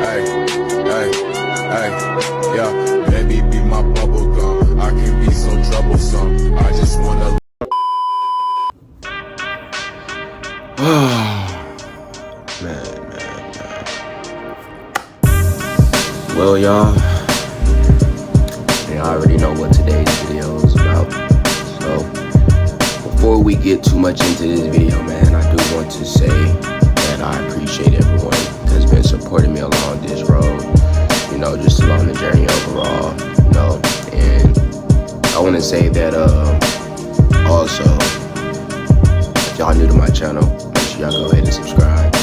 Hey, hey, hey, yeah, baby be my bubble gum. I can be so troublesome. I just wanna. Man. Well, y'all already know what today's video is about. So, before we get too much into this video, man, I do want to say that I appreciate everyone that's been supporting me along this road, just along the journey overall, and I want to say that, also, if y'all new to my channel, make sure y'all go ahead and subscribe.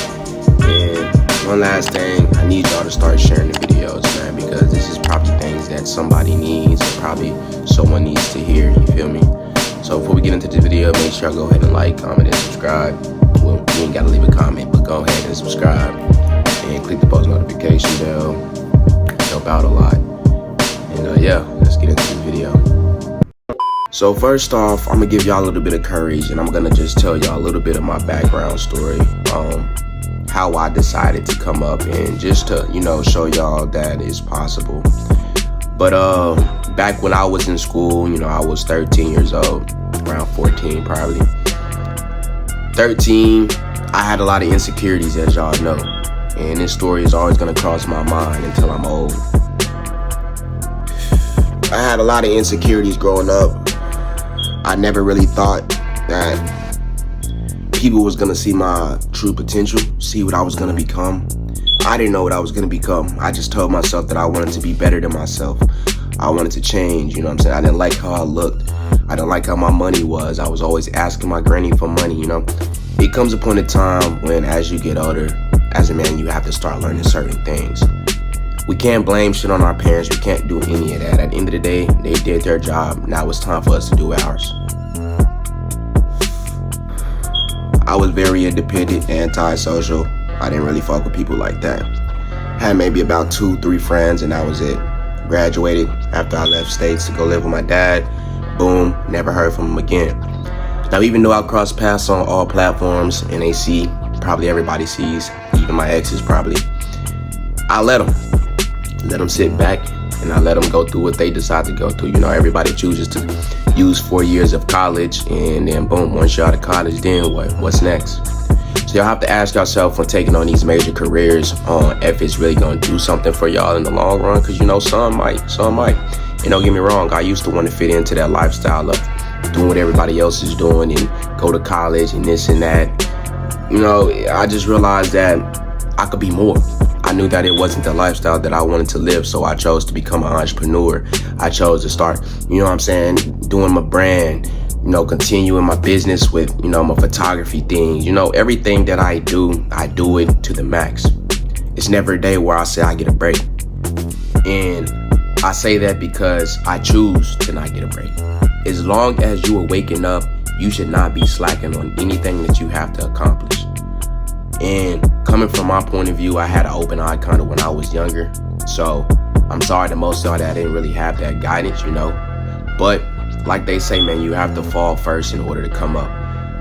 And one last thing, I need y'all to start sharing the videos, man, because this is probably things that somebody needs, or probably someone needs to hear, you feel me? So before we get into the video, make sure y'all go ahead and like, comment, and subscribe. Well, you ain't gotta leave a comment, but go ahead and subscribe. And click the post notification bell. Help out a lot. And yeah, let's get into the video. So first off, I'm gonna give y'all a little bit of courage, and I'm gonna just tell y'all a little bit of my background story. How I decided to come up and just to, show y'all that it's possible. But back when I was in school, I was 13 years old, around 14 probably. 13, I had a lot of insecurities, as y'all know. And this story is always gonna cross my mind until I'm old. I had a lot of insecurities growing up. I never really thought that people was gonna see my true potential, see what I was gonna become. I didn't know what I was gonna become. I just told myself that I wanted to be better than myself. I wanted to change, I didn't like how I looked. I didn't like how my money was. I was always asking my granny for money, It comes a point in time when, as you get older, as a man, you have to start learning certain things. We can't blame shit on our parents. We can't do any of that. At the end of the day, they did their job. Now it's time for us to do ours. I was very independent, antisocial. I didn't really fuck with people like that. Had maybe about 2-3 friends, and that was it. Graduated after I left states to go live with my dad. Boom, never heard from him again. Now, even though I cross paths on all platforms and they see, probably everybody sees, even my exes probably, I let them sit back, and I let them go through what they decide to go through. Everybody chooses to use 4 years of college, and then boom, once you're out of college, then what? What's next? So y'all have to ask yourself when taking on these major careers if it's really gonna do something for y'all in the long run, because some might. And don't get me wrong, I used to want to fit into that lifestyle of doing what everybody else is doing and go to college and this and that. I just realized that I could be more. I knew that it wasn't the lifestyle that I wanted to live, so I chose to become an entrepreneur. I chose to start, doing my brand, continuing my business with, my photography things. Everything that I do it to the max. It's never a day where I say I get a break. And I say that because I choose to not get a break. As long as you are waking up, you should not be slacking on anything that you have to accomplish. And coming from my point of view, I had an open eye kind of when I was younger. So I'm sorry to most of y'all that I didn't really have that guidance, But like they say, man, you have to fall first in order to come up.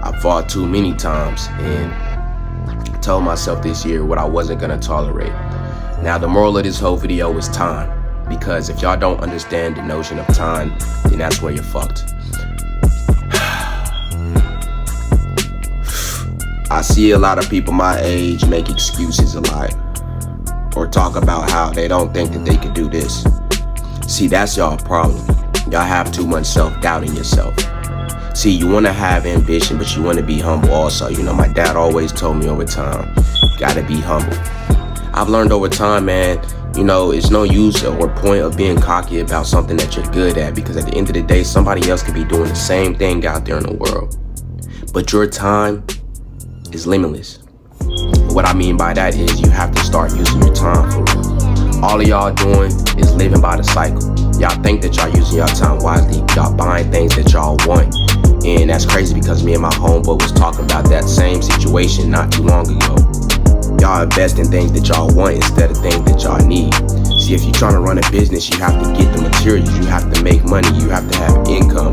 I fought too many times and told myself this year what I wasn't gonna tolerate. Now, the moral of this whole video is time. Because if y'all don't understand the notion of time, then that's where you're fucked. I see a lot of people my age make excuses a lot, or talk about how they don't think that they could do this. See, that's y'all problem. Y'all have too much self-doubt in yourself. See, you want to have ambition, but you want to be humble also. My dad always told me over time, you gotta be humble. I've learned over time, man, it's no use or point of being cocky about something that you're good at, because at the end of the day, somebody else could be doing the same thing out there in the world. But your time is limitless. What I mean by that is you have to start using your time for real. All of y'all doing is living by the cycle. Y'all think that y'all using y'all time wisely. Y'all buying things that y'all want. And that's crazy because me and my homeboy was talking about that same situation not too long ago. Y'all invest in things that y'all want instead of things that y'all need. See, if you're trying to run a business, you have to get the materials, you have to make money, you have to have income.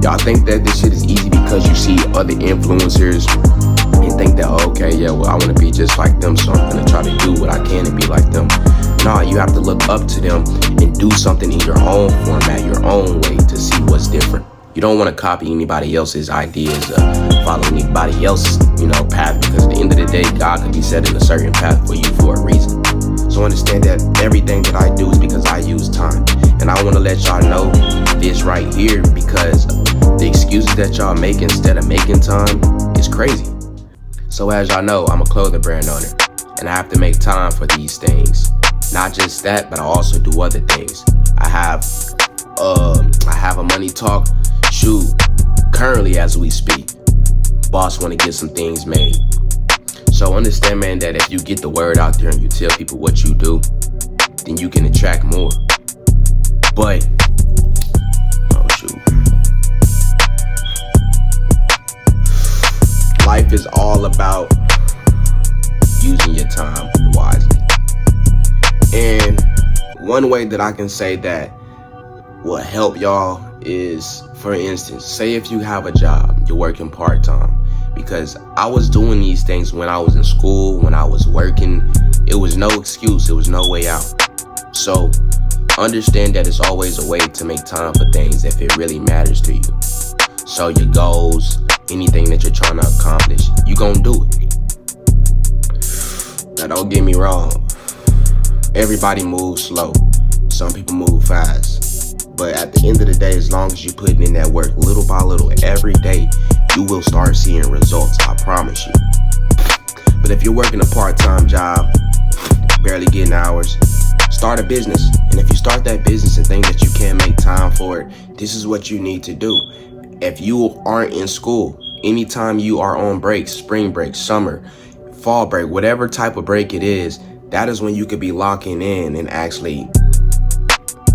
Y'all think that this shit is easy because you see other influencers and think that, okay, yeah, well, I want to be just like them, so I'm going to try to do what I can to be like them. No, you have to look up to them and do something in your own format, your own way, to see what's different. You don't want to copy anybody else's ideas or follow anybody else's, path, because at the end of the day, God could be setting a certain path for you for a reason. So understand that everything that I do is because I use time. And I want to let y'all know this right here, because the excuses that y'all make instead of making time is crazy. So as y'all know, I'm a clothing brand owner, and I have to make time for these things. Not just that, but I also do other things. I have a money talk shoot currently as we speak. Boss want to get some things made. So understand, man, that if you get the word out there and you tell people what you do, then you can attract more. But, oh shoot. Life is all about using your time wisely. And one way that I can say that will help y'all is, for instance, say if you have a job, you're working part-time. Because I was doing these things when I was in school, when I was working. It was no excuse, it was no way out. So understand that it's always a way to make time for things if it really matters to you. So your goals, anything that you're trying to accomplish, you gonna do it. Now don't get me wrong, everybody moves slow, some people move fast. But at the end of the day, as long as you're putting in that work little by little every day, you will start seeing results, I promise you. But if you're working a part-time job, barely getting hours, start a business. And if you start that business and think that you can't make time for it, this is what you need to do. If you aren't in school, anytime you are on breaks, spring break, summer, fall break, whatever type of break it is, that is when you could be locking in and actually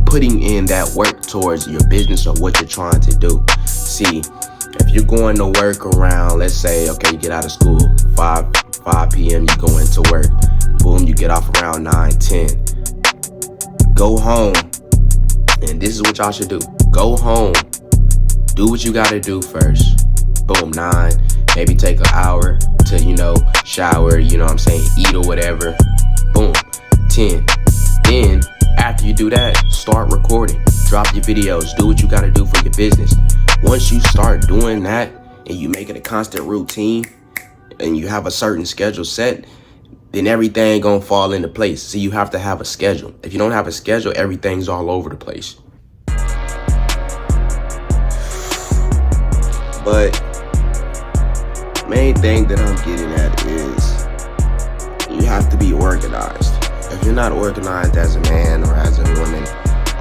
putting in that work towards your business or what you're trying to do. See, if you're going to work around, let's say, okay, you get out of school, 5 p.m., you go into work, boom, you get off around 9, 10. Go home, and this is what y'all should do. Go home, do what you gotta do first. Boom, 9, maybe take an hour to, shower, eat or whatever. Boom, 10. Then, after you do that, start recording. Drop your videos, do what you gotta do for your business. Once you start doing that and you make it a constant routine and you have a certain schedule set, then everything gonna fall into place. So you have to have a schedule. If you don't have a schedule, everything's all over the place. But main thing that I'm getting at is you have to be organized. If you're not organized as a man or as a woman,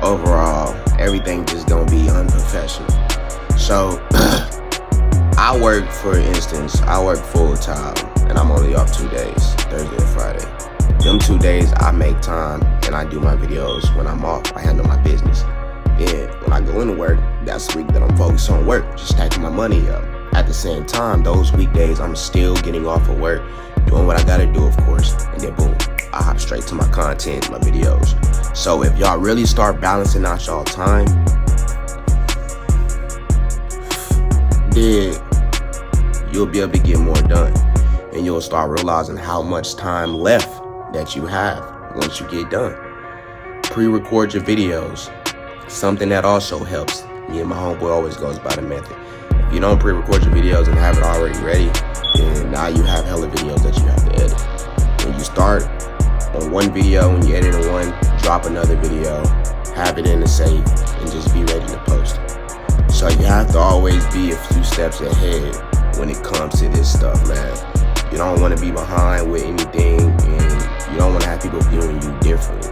overall, everything just gonna be unprofessional. So, I work full time, and I'm only off 2 days, Thursday and Friday. Them 2 days, I make time, and I do my videos. When I'm off, I handle my business. Then, when I go into work, that's the week that I'm focused on work, just stacking my money up. At the same time, those weekdays, I'm still getting off of work, doing what I gotta do, of course, and then boom, I hop straight to my content, my videos. So, if y'all really start balancing out y'all time, then you'll be able to get more done, and you'll start realizing how much time left that you have once you get done. Pre-record your videos, something that also helps. Me and my homeboy always goes by the method. If you don't pre-record your videos and have it already ready, then now you have hella videos that you have to edit. When you start on one video, when you edit on one, drop another video, have it in the save, and just be ready to post. So you have to always be a few steps ahead when it comes to this stuff, man. You don't want to be behind with anything, and you don't want to have people viewing you differently.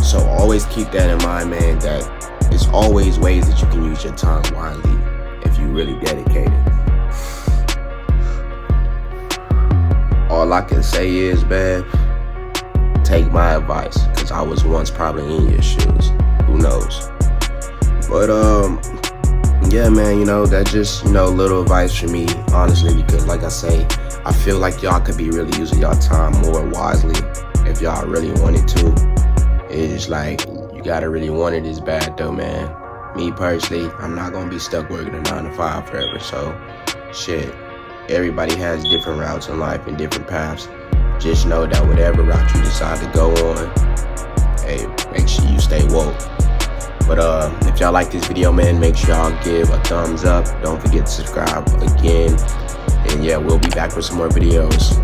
So always keep that in mind, man, that there's always ways that you can use your time wisely if you really dedicate it. All I can say is, man, take my advice, because I was once probably in your shoes. Who knows? But, yeah, man, that's just, little advice for me, honestly, because like I say, I feel like y'all could be really using y'all time more wisely if y'all really wanted to. It's like, you gotta really want it is bad though, man. Me personally, I'm not gonna be stuck working a 9 to 5 forever, so shit, Everybody has different routes in life and different paths. Just know that whatever route you decide to go on, hey, make sure you stay woke. But if y'all like this video, man, make sure y'all give a thumbs up. Don't forget to subscribe again. And yeah, we'll be back with some more videos.